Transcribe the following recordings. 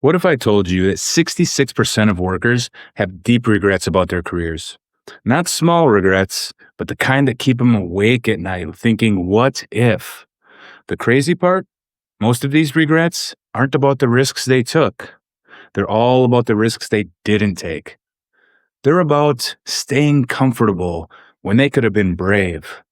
What if I told you that 66% of workers have deep regrets about their careers? Not small regrets, but the kind that keep them awake at night thinking, what if? The crazy part? Most of these regrets aren't about the risks they took. They're all about the risks they didn't take. They're about staying comfortable when they could have been brave.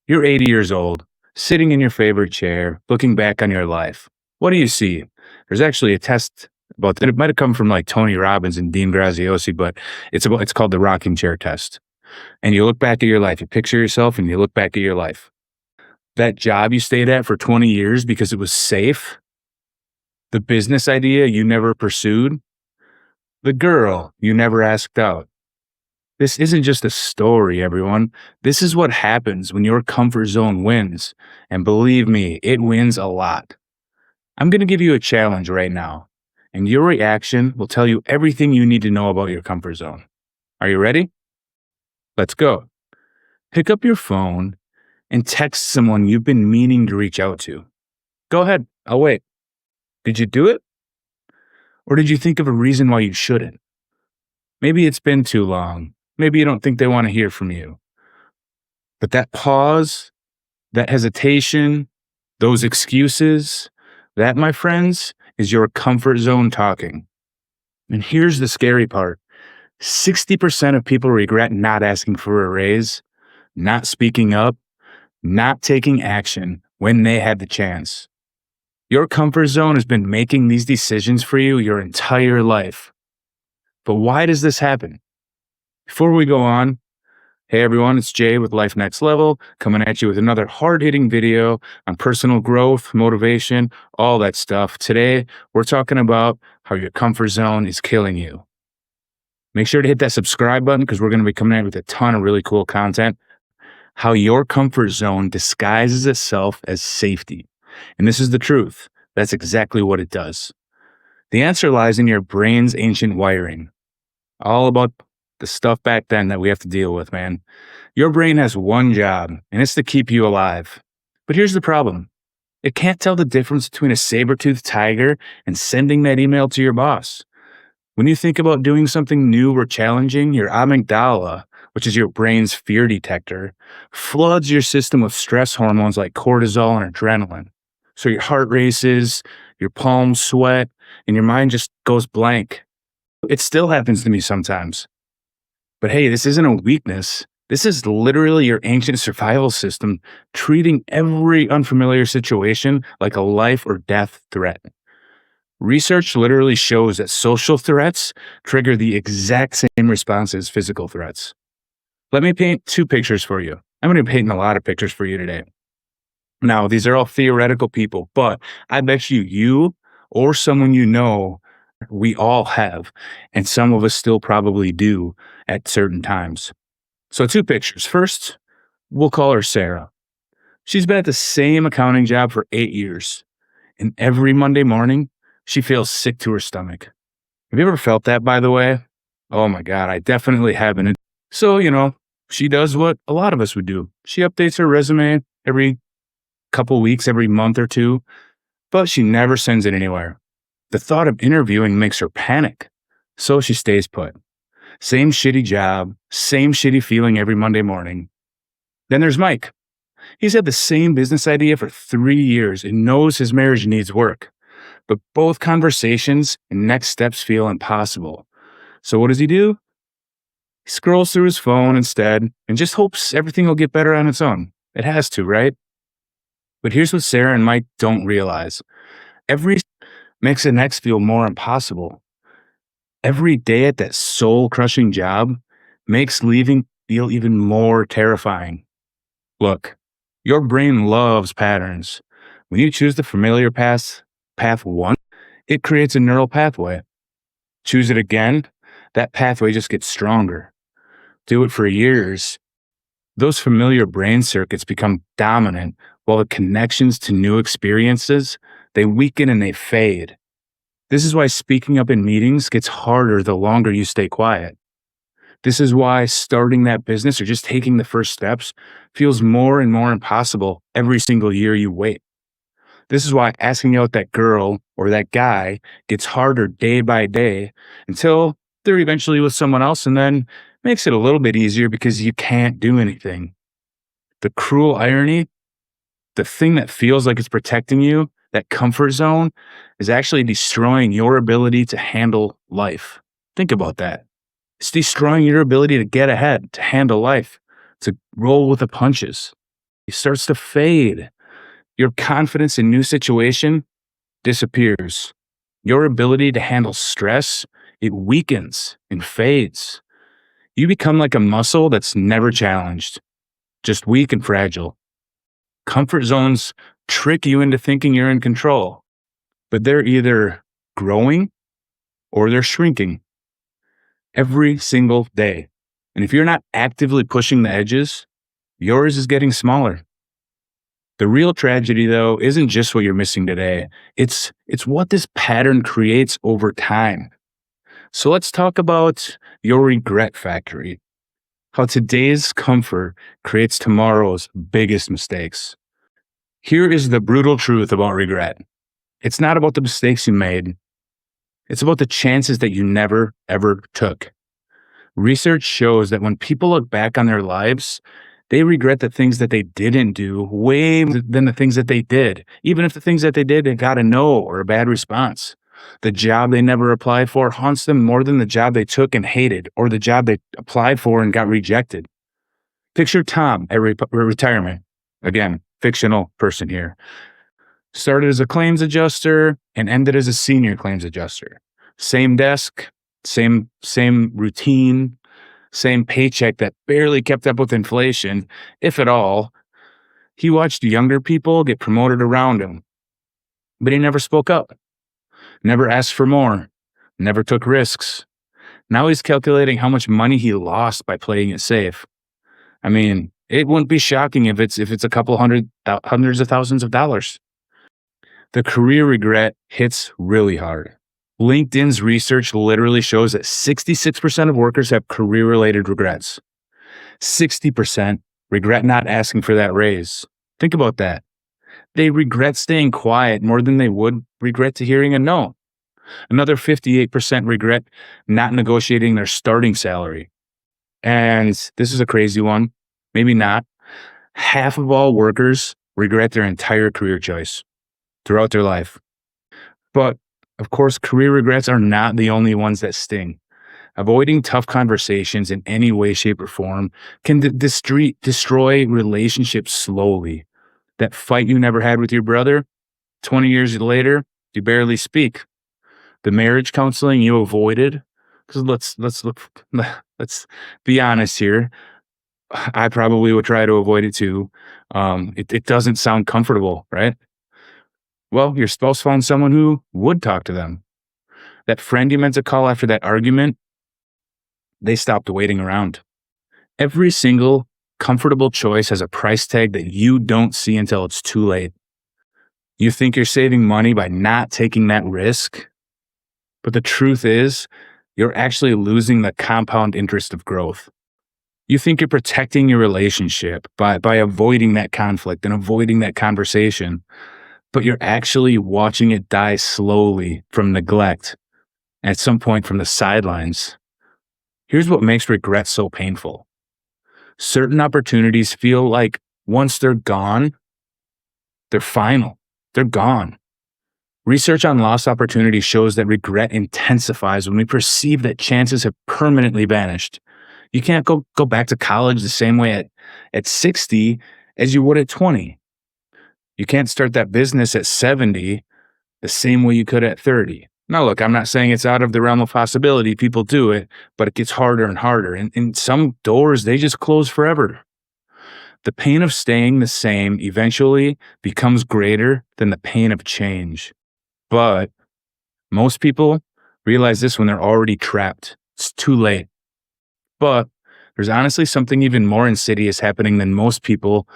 You're 80 years old, sitting in your favorite chair, looking back on your life. What do you see? There's actually a test about that. It might have come from like Tony Robbins and Dean Graziosi, but it's called the rocking chair test. And you look back at your life, you picture yourself and you look back at your life. That job you stayed at for 20 years because it was safe, the business idea you never pursued, the girl you never asked out. This isn't just a story, everyone. This is what happens when your comfort zone wins. And believe me, it wins a lot. I'm going to give you a challenge right now, and your reaction will tell you everything you need to know about your comfort zone. Are you ready? Let's go. Pick up your phone and text someone you've been meaning to reach out to. Go ahead. I'll wait. Did you do it? Or did you think of a reason why you shouldn't? Maybe it's been too long. Maybe you don't think they want to hear from you. But that pause, that hesitation, those excuses, that, my friends, is your comfort zone talking. And here's the scary part. 60% of people regret not asking for a raise, not speaking up, not taking action when they had the chance. Your comfort zone has been making these decisions for you your entire life. But why does this happen? Before we go on, hey everyone, it's Jay with Life Next Level, coming at you with another hard-hitting video on personal growth, motivation, all that stuff. Today, we're talking about how your comfort zone is killing you. Make sure to hit that subscribe button because we're going to be coming out with a ton of really cool content. How your comfort zone disguises itself as safety. And this is the truth. That's exactly what it does. The answer lies in your brain's ancient wiring. All about the stuff back then that we have to deal with, man. Your brain has one job, and it's to keep you alive. But here's the problem. It can't tell the difference between a saber-toothed tiger and sending that email to your boss. When you think about doing something new or challenging, your amygdala, which is your brain's fear detector, floods your system with stress hormones like cortisol and adrenaline. So your heart races, your palms sweat, and your mind just goes blank. It still happens to me sometimes. But hey, this isn't a weakness. This is literally your ancient survival system treating every unfamiliar situation like a life or death threat. Research literally shows that social threats trigger the exact same response as physical threats. Let me paint two pictures for you. I'm going to be painting a lot of pictures for you today. Now, these are all theoretical people, but I bet you or someone you know, we all have, and some of us still probably do at certain times. So two pictures. First, we'll call her Sarah. She's been at the same accounting job for 8 years, and every Monday morning, she feels sick to her stomach. Have you ever felt that, by the way? Oh my God, I definitely haven't. So, she does what a lot of us would do. She updates her resume every couple weeks, every month or two, but she never sends it anywhere. The thought of interviewing makes her panic, so she stays put. Same shitty job, same shitty feeling every Monday morning. Then there's Mike. He's had the same business idea for 3 years and knows his marriage needs work. But both conversations and next steps feel impossible. So what does he do? He scrolls through his phone instead and just hopes everything will get better on its own. It has to, right? But here's what Sarah and Mike don't realize. Every makes the next feel more impossible. Every day at that soul-crushing job makes leaving feel even more terrifying. Look, your brain loves patterns. When you choose the familiar path one, it creates a neural pathway. Choose it again, that pathway just gets stronger. Do it for years. Those familiar brain circuits become dominant while the connections to new experiences, they weaken and they fade. This is why speaking up in meetings gets harder the longer you stay quiet. This is why starting that business or just taking the first steps feels more and more impossible every single year you wait. This is why asking out that girl or that guy gets harder day by day until they're eventually with someone else, and then makes it a little bit easier because you can't do anything. The cruel irony, the thing that feels like it's protecting you, that comfort zone, is actually destroying your ability to handle life. Think about that. It's destroying your ability to get ahead, to handle life, to roll with the punches. It starts to fade. Your confidence in new situation disappears. Your ability to handle stress, it weakens and fades. You become like a muscle that's never challenged, just weak and fragile. Comfort zones trick you into thinking you're in control, but they're either growing or they're shrinking every single day. And if you're not actively pushing the edges, yours is getting smaller. The real tragedy, though, isn't just what you're missing today. It's what this pattern creates over time. So let's talk about your regret factory. How today's comfort creates tomorrow's biggest mistakes. Here is the brutal truth about regret. It's not about the mistakes you made. It's about the chances that you never, ever took. Research shows that when people look back on their lives, they regret the things that they didn't do way more than the things that they did, even if the things that they did, they got a no or a bad response. The job they never applied for haunts them more than the job they took and hated, or the job they applied for and got rejected. Picture Tom at retirement. Again, fictional person here. Started as a claims adjuster and ended as a senior claims adjuster. Same desk, same routine, same paycheck that barely kept up with inflation, if at all. He watched younger people get promoted around him, but he never spoke up, never asked for more, never took risks. Now he's calculating how much money he lost by playing it safe. I mean, it wouldn't be shocking if it's a couple hundreds of thousands of dollars. The career regret hits really hard. LinkedIn's research literally shows that 66% of workers have career-related regrets. 60% regret not asking for that raise. Think about that. They regret staying quiet more than they would regret to hearing a no. Another 58% regret not negotiating their starting salary. And this is a crazy one. Maybe not. Half of all workers regret their entire career choice throughout their life. But of course, career regrets are not the only ones that sting. Avoiding tough conversations in any way, shape, or form can destroy relationships slowly. That fight you never had with your brother, 20 years later, you barely speak. The marriage counseling you avoided, because let's be honest here. I probably would try to avoid it too. It doesn't sound comfortable, right? Well, your spouse found someone who would talk to them. That friend you meant to call after that argument, they stopped waiting around. Every single comfortable choice has a price tag that you don't see until it's too late. You think you're saving money by not taking that risk, but the truth is, you're actually losing the compound interest of growth. You think you're protecting your relationship by avoiding that conflict and avoiding that conversation, but you're actually watching it die slowly from neglect, at some point from the sidelines. Here's what makes regret so painful. Certain opportunities feel like once they're gone, they're final. They're gone. Research on lost opportunities shows that regret intensifies when we perceive that chances have permanently vanished. You can't go back to college the same way at 60 as you would at 20. You can't start that business at 70 the same way you could at 30. Now, look, I'm not saying it's out of the realm of possibility. People do it, but it gets harder and harder. And some doors, they just close forever. The pain of staying the same eventually becomes greater than the pain of change. But most people realize this when they're already trapped. It's too late. But there's honestly something even more insidious happening than most people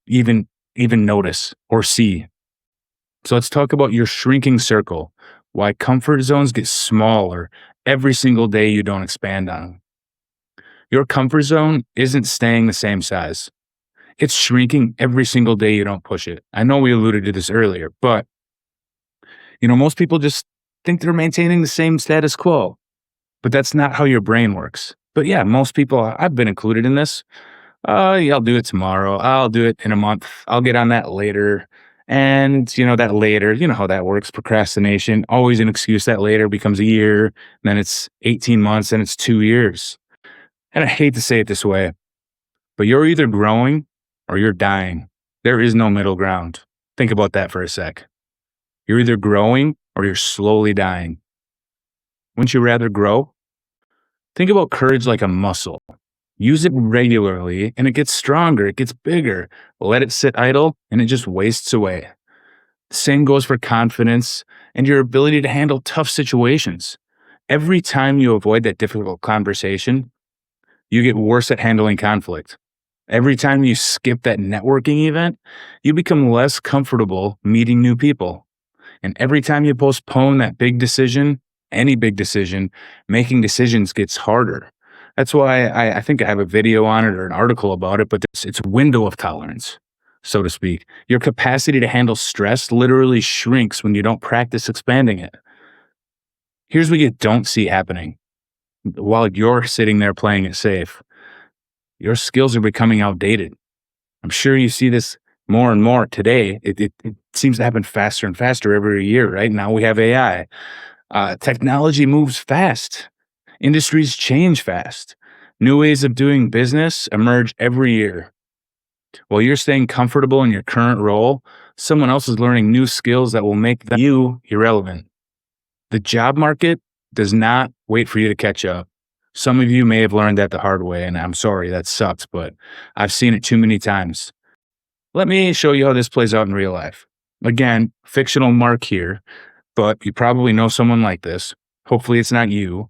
even notice or see. So let's talk about your shrinking circle, why comfort zones get smaller every single day you don't expand on them. Your comfort zone isn't staying the same size. It's shrinking every single day you don't push it. I know we alluded to this earlier, but most people just think they're maintaining the same status quo, but that's not how your brain works. But yeah, most people, I've been included in this. Yeah, I'll do it tomorrow. I'll do it in a month. I'll get on that later. And that later, you know how that works. Procrastination, always an excuse. That later becomes a year, then it's 18 months, and it's 2 years. And I hate to say it this way, but you're either growing or you're dying. There is no middle ground. Think about that for a sec. You're either growing or you're slowly dying. Wouldn't you rather grow? Think about courage like a muscle. Use it regularly and it gets stronger, it gets bigger. Let it sit idle and it just wastes away. Same goes for confidence and your ability to handle tough situations. Every time you avoid that difficult conversation, you get worse at handling conflict. Every time you skip that networking event, you become less comfortable meeting new people. And every time you postpone that big decision, any big decision, making decisions gets harder. That's why I think I have a video on it or an article about it, but it's a window of tolerance, so to speak. Your capacity to handle stress literally shrinks when you don't practice expanding it. Here's what you don't see happening while you're sitting there playing it safe. Your skills are becoming outdated. I'm sure you see this more and more today. It seems to happen faster and faster every year, right? Now we have AI. Technology moves fast. Industries change fast. New ways of doing business emerge every year. While you're staying comfortable in your current role, someone else is learning new skills that will make you irrelevant. The job market does not wait for you to catch up. Some of you may have learned that the hard way, and I'm sorry, that sucks, but I've seen it too many times. Let me show you how this plays out in real life. Again, fictional Mark here, but you probably know someone like this. Hopefully it's not you.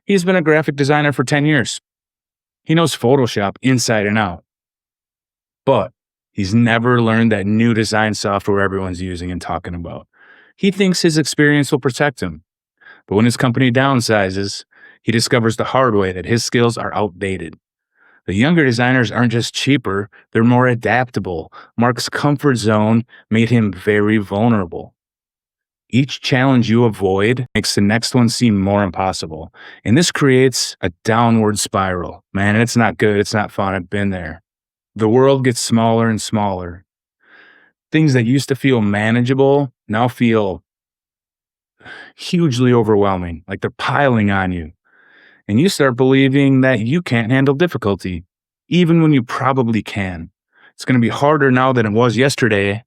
He's been a graphic designer for 10 years. He knows Photoshop inside and out, but he's never learned that new design software everyone's using and talking about. He thinks his experience will protect him, but when his company downsizes, he discovers the hard way that his skills are outdated. The younger designers aren't just cheaper, they're more adaptable. Mark's comfort zone made him very vulnerable. Each challenge you avoid makes the next one seem more impossible. And this creates a downward spiral. Man, it's not good. It's not fun. I've been there. The world gets smaller and smaller. Things that used to feel manageable now feel hugely overwhelming, like they're piling on you. And you start believing that you can't handle difficulty, even when you probably can. It's going to be harder now than it was yesterday,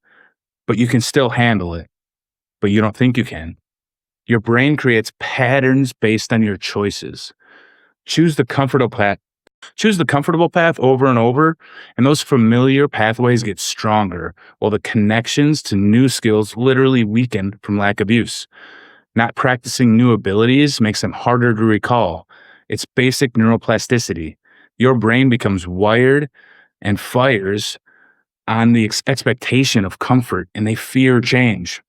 but you can still handle it. But you don't think you can. Your brain creates patterns based on your choices. Choose the comfortable path. Choose the comfortable path over and over, and those familiar pathways get stronger, while the connections to new skills literally weaken from lack of use. Not practicing new abilities makes them harder to recall. It's basic neuroplasticity. Your brain becomes wired and fires on the expectation of comfort, and they fear change.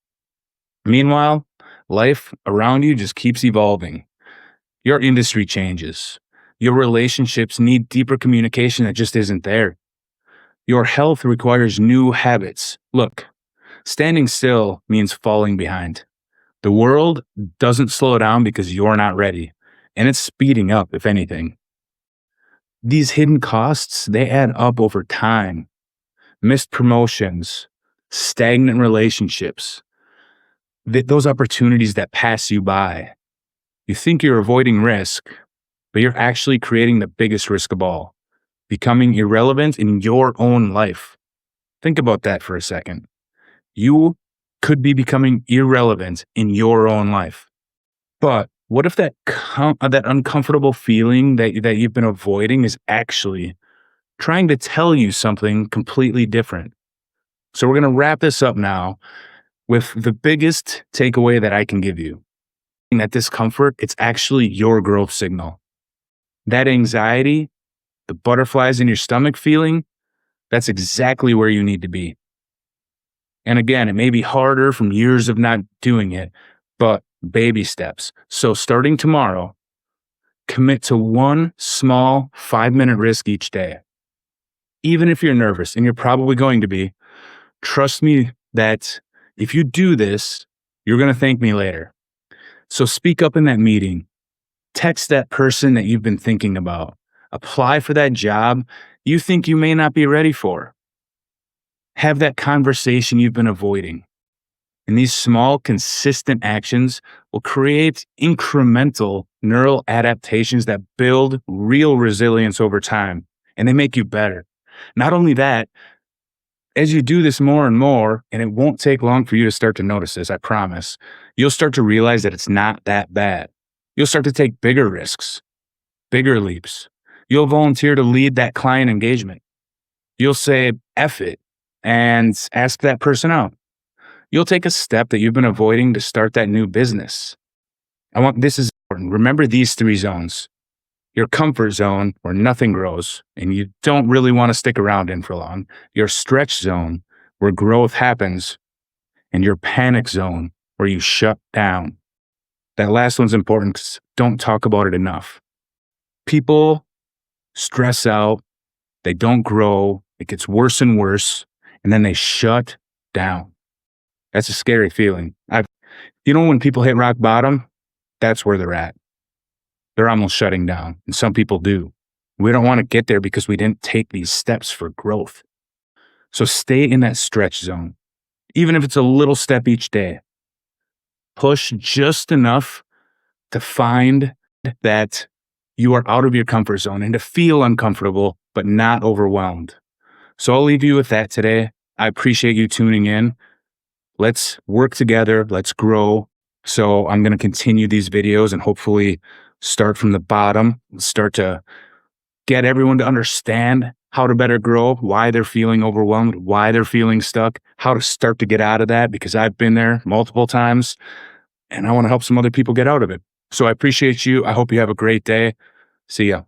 Meanwhile, life around you just keeps evolving. Your industry changes. Your relationships need deeper communication that just isn't there. Your health requires new habits. Look, standing still means falling behind. The world doesn't slow down because you're not ready, and it's speeding up, if anything. These hidden costs, they add up over time. Missed promotions, stagnant relationships, those opportunities that pass you by. You think you're avoiding risk, but you're actually creating the biggest risk of all, becoming irrelevant in your own life. Think about that for a second. You could be becoming irrelevant in your own life. But what if that uncomfortable feeling that you've been avoiding is actually trying to tell you something completely different? So we're going to wrap this up now with the biggest takeaway that I can give you. That discomfort, it's actually your growth signal. That anxiety, the butterflies in your stomach feeling, that's exactly where you need to be. And again, it may be harder from years of not doing it, but baby steps. So starting tomorrow, commit to one small 5-minute risk each day. Even if you're nervous, and you're probably going to be, trust me that if you do this, you're going to thank me later. So speak up in that meeting. Text that person that you've been thinking about. Apply for that job you think you may not be ready for. Have that conversation you've been avoiding. And these small, consistent actions will create incremental neural adaptations that build real resilience over time, and they make you better. Not only that, as you do this more and more, and it won't take long for you to start to notice this, I promise, you'll start to realize that it's not that bad. You'll start to take bigger risks, bigger leaps. You'll volunteer to lead that client engagement. You'll say, F it, and ask that person out. You'll take a step that you've been avoiding to start that new business. This is important. Remember these 3 zones. Your comfort zone, where nothing grows and you don't really want to stick around in for long. Your stretch zone, where growth happens. And your panic zone, where you shut down. That last one's important because don't talk about it enough. People stress out, they don't grow, it gets worse and worse, and then they shut down. That's a scary feeling. When people hit rock bottom, that's where they're at. They're almost shutting down, and some people do. We don't want to get there because we didn't take these steps for growth. So stay in that stretch zone, even if it's a little step each day. Push just enough to find that you are out of your comfort zone and to feel uncomfortable, but not overwhelmed. So I'll leave you with that today. I appreciate you tuning in. Let's work together. Let's grow. So I'm going to continue these videos and hopefully start from the bottom, start to get everyone to understand how to better grow, why they're feeling overwhelmed, why they're feeling stuck, how to start to get out of that, because I've been there multiple times and I want to help some other people get out of it. So I appreciate you. I hope you have a great day. See ya.